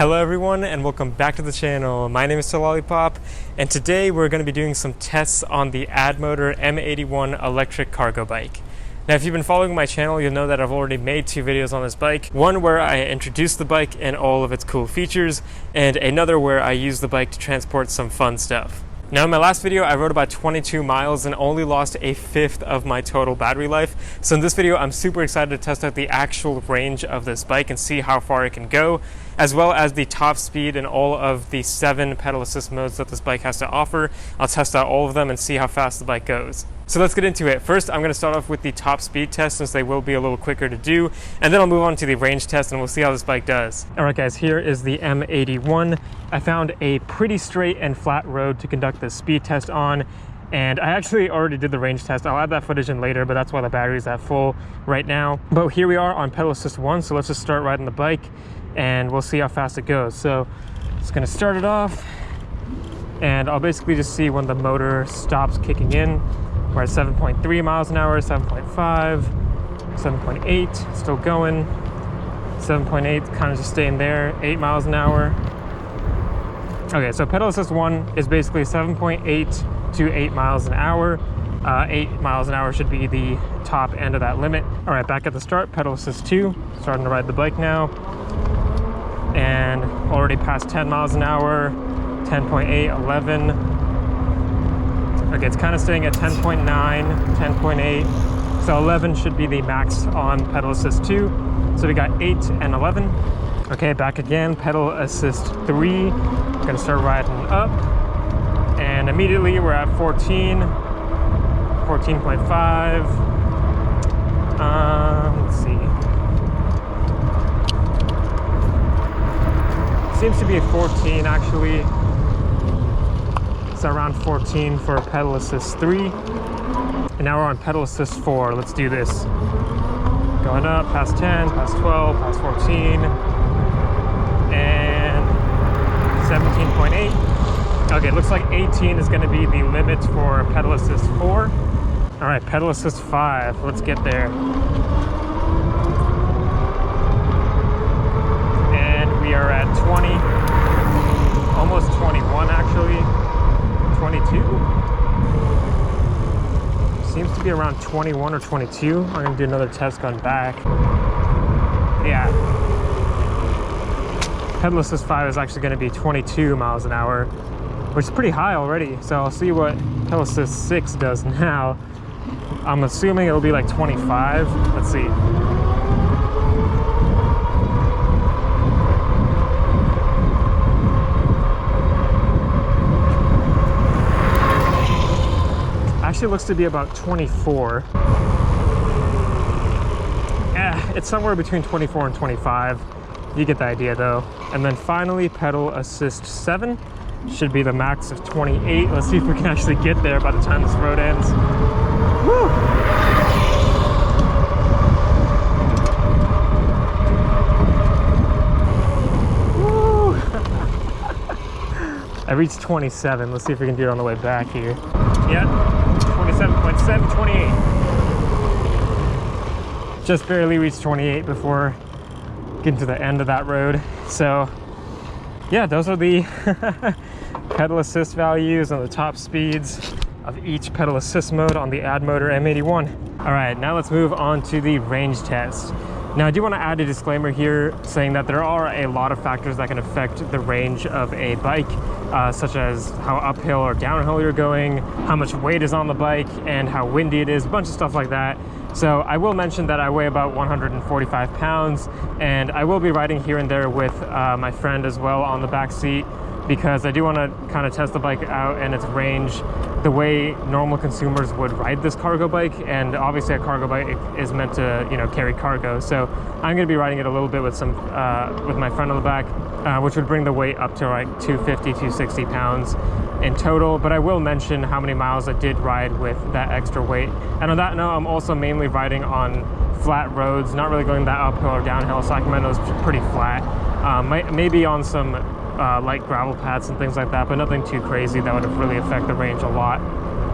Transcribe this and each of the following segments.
Hello everyone and welcome back to the channel. My name is Lollipop and today we're going to be doing some tests on the Addmotor M-81 electric cargo bike. Now if you've been following my channel, you'll know that I've already made two videos on this bike. One where I introduced the bike and all of its cool features, and another where I used the bike to transport some fun stuff. Now in my last video, I rode about 22 miles and only lost a fifth of my total battery life. So in this video, I'm super excited to test out the actual range of this bike and see how far it can go, as well as the top speed and all of the 7 pedal assist modes that this bike has to offer. I'll test out all of them and see how fast the bike goes. So let's get into it. First, I'm going to start off with the top speed test since they will be a little quicker to do, and then I'll move on to the range test and we'll see how this bike does. All right guys, here is the M81. I found a pretty straight and flat road to conduct the speed test on, and I actually already did the range test. I'll add that footage in later, but that's why the battery's at full right now. But here we are on pedal assist 1, so let's just start riding the bike and we'll see how fast it goes. So it's going to start it off, and I'll basically just see when the motor stops kicking in. We're at 7.3 miles an hour, 7.5, 7.8, still going. 7.8, kind of just staying there, 8 miles an hour. Okay, so pedal assist 1 is basically 7.8 to 8 miles an hour. 8 miles an hour should be the top end of that limit. All right, back at the start, pedal assist 2, starting to ride the bike now. And already past 10 miles an hour, 10.8, 11. Okay, it's kind of staying at 10.9, 10.8. So 11 should be the max on pedal assist 2. So we got 8 and 11. Okay, back again, pedal assist 3. Gonna start riding up. And immediately we're at 14, 14.5. Let's see. Seems to be a 14 actually. So around 14 for pedal assist 3. And now we're on pedal assist 4. Let's do this. Going up, past 10, past 12, past 14. And 17.8. Okay, looks like 18 is going to be the limit for pedal assist 4. All right, pedal assist 5. Let's get there. And we are at 20. Almost 21 actually. 22. Seems to be around 21 or 22. I'm gonna do another test going back. Yeah. Pedal assist 5 is actually gonna be 22 miles an hour, which is pretty high already. So I'll see what pedal assist 6 does now. I'm assuming it'll be like 25. Let's see. Actually looks to be about 24. It's somewhere between 24 and 25. You get the idea though. And then finally, pedal assist 7 should be the max of 28. Let's see if we can actually get there by the time this road ends. Woo! Woo! I reached 27. Let's see if we can do it on the way back here. Yeah. 27.7, 28. Just barely reached 28 before getting to the end of that road. So yeah, those are the pedal assist values and the top speeds of each pedal assist mode on the Addmotor M81. All right, now let's move on to the range test. Now I do want to add a disclaimer here saying that there are a lot of factors that can affect the range of a bike, such as how uphill or downhill you're going, how much weight is on the bike, and how windy it is, a bunch of stuff like that. So I will mention that I weigh about 145 pounds, and I will be riding here and there with my friend as well on the back seat, because I do want to kind of test the bike out and its range the way normal consumers would ride this cargo bike. And obviously a cargo bike is meant to, you know, carry cargo. So I'm going to be riding it a little bit with some with my friend on the back, which would bring the weight up to like 250, 260 pounds in total. But I will mention how many miles I did ride with that extra weight. And on that note, I'm also mainly riding on flat roads, not really going that uphill or downhill. Sacramento's pretty flat. Maybe on some light gravel paths and things like that, but nothing too crazy that would really affect the range a lot.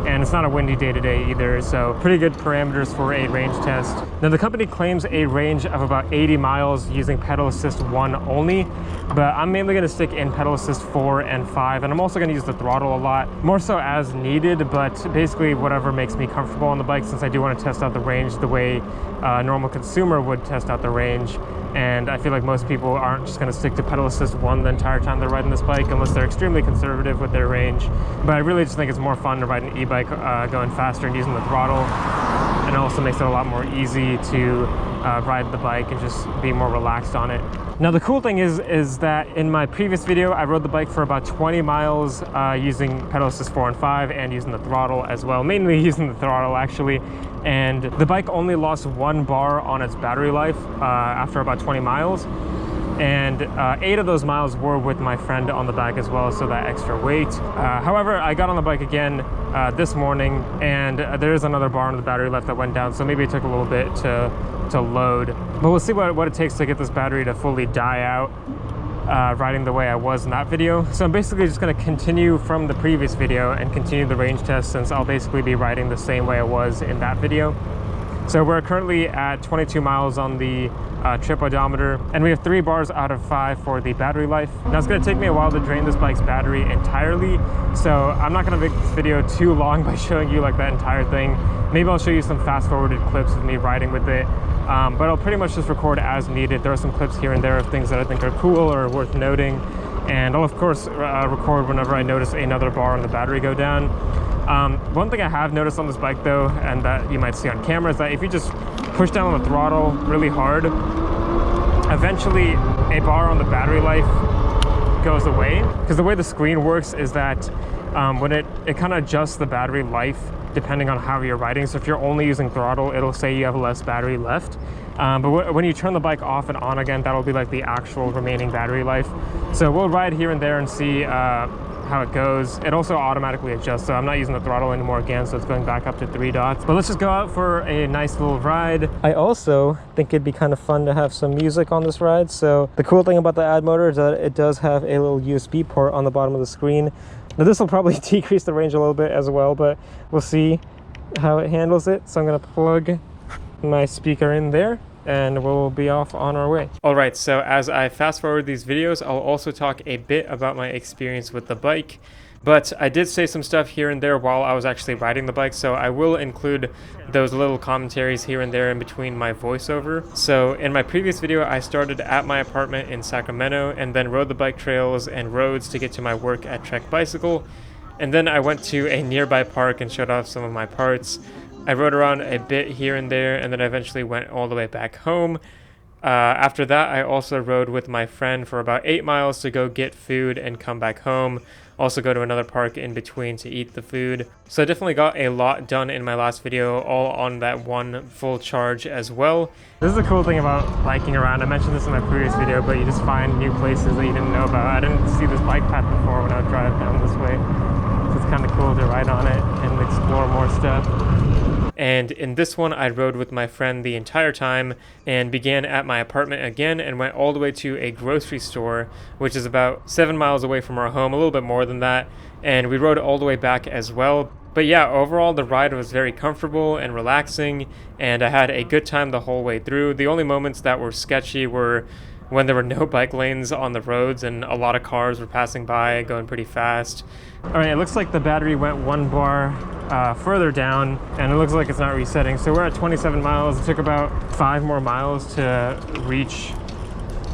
and it's not a windy day today either, so pretty good parameters for a range test. Now the company claims a range of about 80 miles using pedal assist 1 only, but I'm mainly going to stick in pedal assist 4 and 5, and I'm also going to use the throttle a lot, more so as needed, but basically whatever makes me comfortable on the bike, since I do want to test out the range the way a normal consumer would test out the range. And I feel like most people aren't just going to stick to pedal assist 1 the entire time they're riding this bike unless they're extremely conservative with their range. But I really just think it's more fun to ride an e-bike going faster and using the throttle, and it also makes it a lot more easy to ride the bike and just be more relaxed on it. Now the cool thing is that in my previous video I rode the bike for about 20 miles using pedal assist 4 and 5 and using the throttle as well, mainly using the throttle actually, and the bike only lost 1 bar on its battery life after about 20 miles, and 8 of those miles were with my friend on the back as well, so that extra weight. However, I got on the bike again this morning, and there is another bar on the battery life that went down, so maybe it took a little bit to load, but we'll see what it takes to get this battery to fully die out riding the way I was in that video. So I'm basically just going to continue from the previous video and continue the range test, since I'll basically be riding the same way I was in that video. So we're currently at 22 miles on the trip odometer, and we have 3 bars out of 5 for the battery life. Now it's going to take me a while to drain this bike's battery entirely, so I'm not going to make this video too long by showing you like that entire thing. Maybe I'll show you some fast forwarded clips of me riding with it, but I'll pretty much just record as needed. There are some clips here and there of things that I think are cool or worth noting, and I'll of course record whenever I notice another bar on the battery go down. One thing I have noticed on this bike though, and that you might see on camera, is that if you just push down on the throttle really hard, eventually a bar on the battery life goes away, because the way the screen works is that when it kind of adjusts the battery life depending on how you're riding. So if you're only using throttle, it'll say you have less battery left, but when you turn the bike off and on again, that'll be like the actual remaining battery life. So we'll ride here and there and see how it goes. It also automatically adjusts, so I'm not using the throttle anymore again, so it's going back up to 3 dots. But let's just go out for a nice little ride. I also think it'd be kind of fun to have some music on this ride. So the cool thing about the Addmotor is that it does have a little USB port on the bottom of the screen. Now this will probably decrease the range a little bit as well, but we'll see how it handles it. So I'm gonna plug my speaker in there, and we'll be off on our way. Alright, so as I fast forward these videos, I'll also talk a bit about my experience with the bike. But I did say some stuff here and there while I was actually riding the bike, so I will include those little commentaries here and there in between my voiceover. So in my previous video, I started at my apartment in Sacramento and then rode the bike trails and roads to get to my work at Trek Bicycle. And then I went to a nearby park and showed off some of my parts. I rode around a bit here and there, and then I eventually went all the way back home. After that, I also rode with my friend for about 8 miles to go get food and come back home. Also go to another park in between to eat the food. So I definitely got a lot done in my last video, all on that one full charge as well. This is the cool thing about biking around. I mentioned this in my previous video, but you just find new places that you didn't know about. I didn't see this bike path before when I would drive down this way. So it's kind of cool to ride on it and explore more stuff. And in this one, I rode with my friend the entire time and began at my apartment again and went all the way to a grocery store, which is about 7 miles away from our home, a little bit more than that. And we rode all the way back as well. But yeah, overall, the ride was very comfortable and relaxing, and I had a good time the whole way through. The only moments that were sketchy were when there were no bike lanes on the roads and a lot of cars were passing by going pretty fast. All right, it looks like the battery went 1 bar further down, and it looks like it's not resetting. So we're at 27 miles. It took about 5 more miles to reach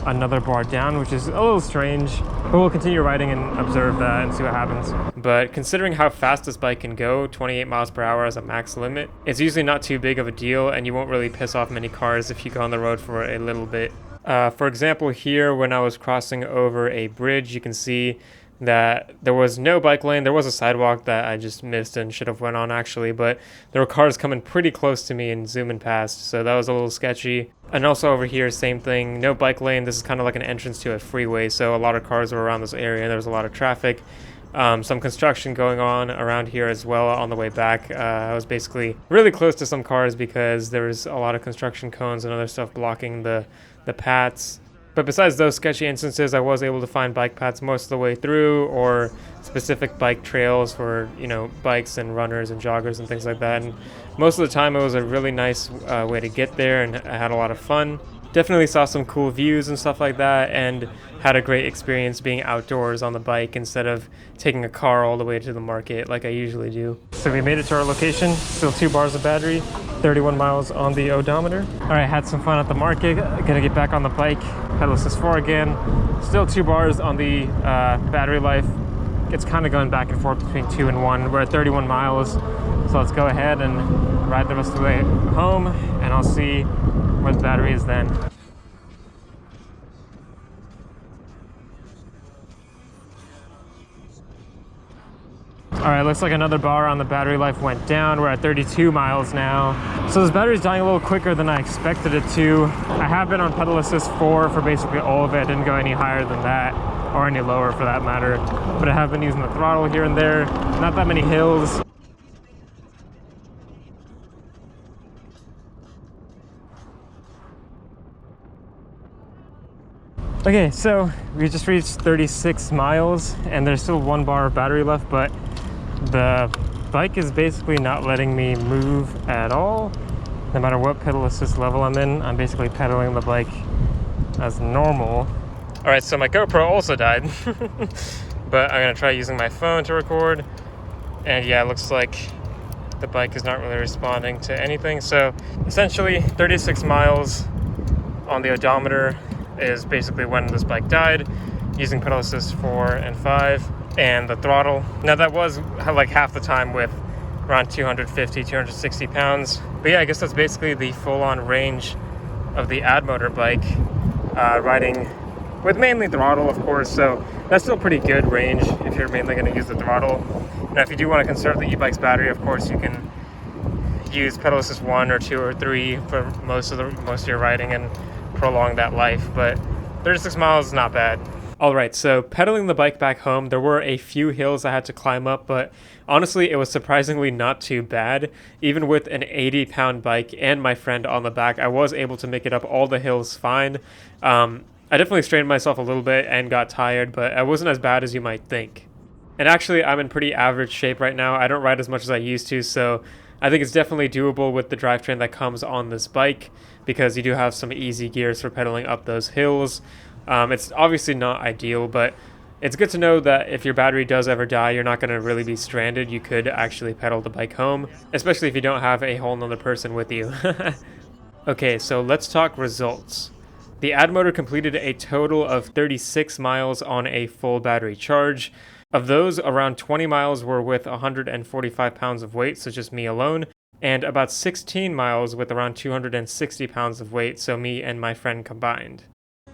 another bar down, which is a little strange, but we'll continue riding and observe that and see what happens. But considering how fast this bike can go, 28 miles per hour as a max limit, it's usually not too big of a deal, and you won't really piss off many cars if you go on the road for a little bit. For example, here when I was crossing over a bridge, you can see that there was no bike lane. There was a sidewalk that I just missed and should have went on actually, but there were cars coming pretty close to me and zooming past, so that was a little sketchy. And also over here, same thing, no bike lane. This is kind of like an entrance to a freeway, so a lot of cars were around this area and there was a lot of traffic. Some construction going on around here as well on the way back. I was basically really close to some cars because there was a lot of construction cones and other stuff blocking the paths. But besides those sketchy instances, I was able to find bike paths most of the way through, or specific bike trails for, you know, bikes and runners and joggers and things like that. And most of the time it was a really nice way to get there, and I had a lot of fun. Definitely saw some cool views and stuff like that, and had a great experience being outdoors on the bike instead of taking a car all the way to the market like I usually do. So we made it to our location, still 2 bars of battery, 31 miles on the odometer. All right, had some fun at the market, gonna get back on the bike, pedal assist 4 again. Still 2 bars on the battery life. It's kind of going back and forth between 2 and 1. We're at 31 miles, so let's go ahead and ride the rest of the way home, and I'll see where the battery is then. All right, looks like another bar on the battery life went down. We're at 32 miles now. So this battery's dying a little quicker than I expected it to. I have been on pedal assist 4 for basically all of it. Didn't go any higher than that, or any lower for that matter. But I have been using the throttle here and there. Not that many hills. Okay, so we just reached 36 miles and there's still 1 bar of battery left, but the bike is basically not letting me move at all. No matter what pedal assist level I'm in, I'm basically pedaling the bike as normal. All right, so my GoPro also died, but I'm gonna try using my phone to record. And yeah, it looks like the bike is not really responding to anything. So essentially 36 miles on the odometer is basically when this bike died, using pedal assist 4 and 5 and the throttle. Now that was like half the time with around 250, 260 pounds. But yeah, I guess that's basically the full-on range of the Addmotor bike, riding with mainly throttle, of course, so that's still pretty good range if you're mainly going to use the throttle. Now if you do want to conserve the e-bike's battery, of course you can use pedal assist 1 or 2 or 3 for most of your riding and prolong that life, but 36 miles is not bad. All right, so pedaling the bike back home, there were a few hills I had to climb up, but honestly, it was surprisingly not too bad. Even with an 80-pound bike and my friend on the back, I was able to make it up all the hills fine. I definitely strained myself a little bit and got tired, but I wasn't as bad as you might think. And actually, I'm in pretty average shape right now. I don't ride as much as I used to, so I think it's definitely doable with the drivetrain that comes on this bike, because you do have some easy gears for pedaling up those hills. It's obviously not ideal, but it's good to know that if your battery does ever die, you're not going to really be stranded. You could actually pedal the bike home, especially if you don't have a whole nother person with you. Okay, so let's talk results. The Addmotor completed a total of 36 miles on a full battery charge. Of those, around 20 miles were with 145 pounds of weight, so just me alone, and about 16 miles with around 260 pounds of weight, so me and my friend combined.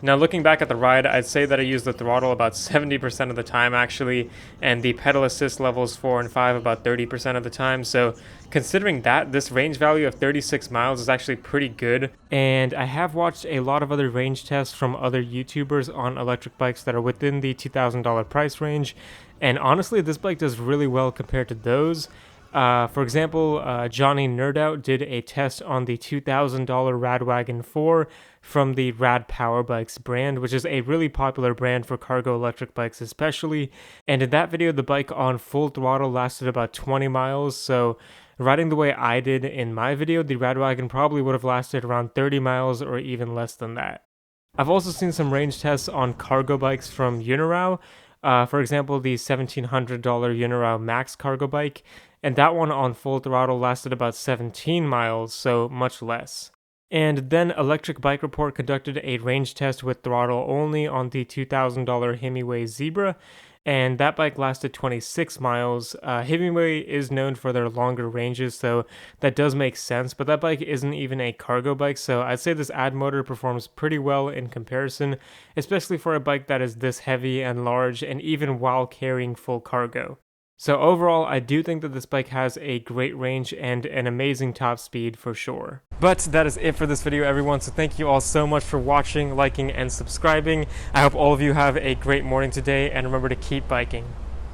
Now looking back at the ride, I'd say that I used the throttle about 70% of the time actually, and the pedal assist levels 4 and 5 about 30% of the time, so considering that, this range value of 36 miles is actually pretty good. And I have watched a lot of other range tests from other YouTubers on electric bikes that are within the $2,000 price range, and honestly this bike does really well compared to those. For example, Johnny Nerdout did a test on the $2,000 Radwagon 4 from the Rad Power Bikes brand, which is a really popular brand for cargo electric bikes especially. And in that video, the bike on full throttle lasted about 20 miles. So riding the way I did in my video, the Radwagon probably would have lasted around 30 miles or even less than that. I've also seen some range tests on cargo bikes from Unirao. For example, the $1,700 Unirao Max cargo bike, and that one on full throttle lasted about 17 miles, so much less. And then Electric Bike Report conducted a range test with throttle only on the $2,000 Hemiway Zebra, and that bike lasted 26 miles. Hemiway is known for their longer ranges, so that does make sense, but that bike isn't even a cargo bike, so I'd say this Addmotor performs pretty well in comparison, especially for a bike that is this heavy and large, and even while carrying full cargo. So overall, I do think that this bike has a great range and an amazing top speed for sure. But that is it for this video, everyone. So thank you all so much for watching, liking, and subscribing. I hope all of you have a great morning today, and remember to keep biking.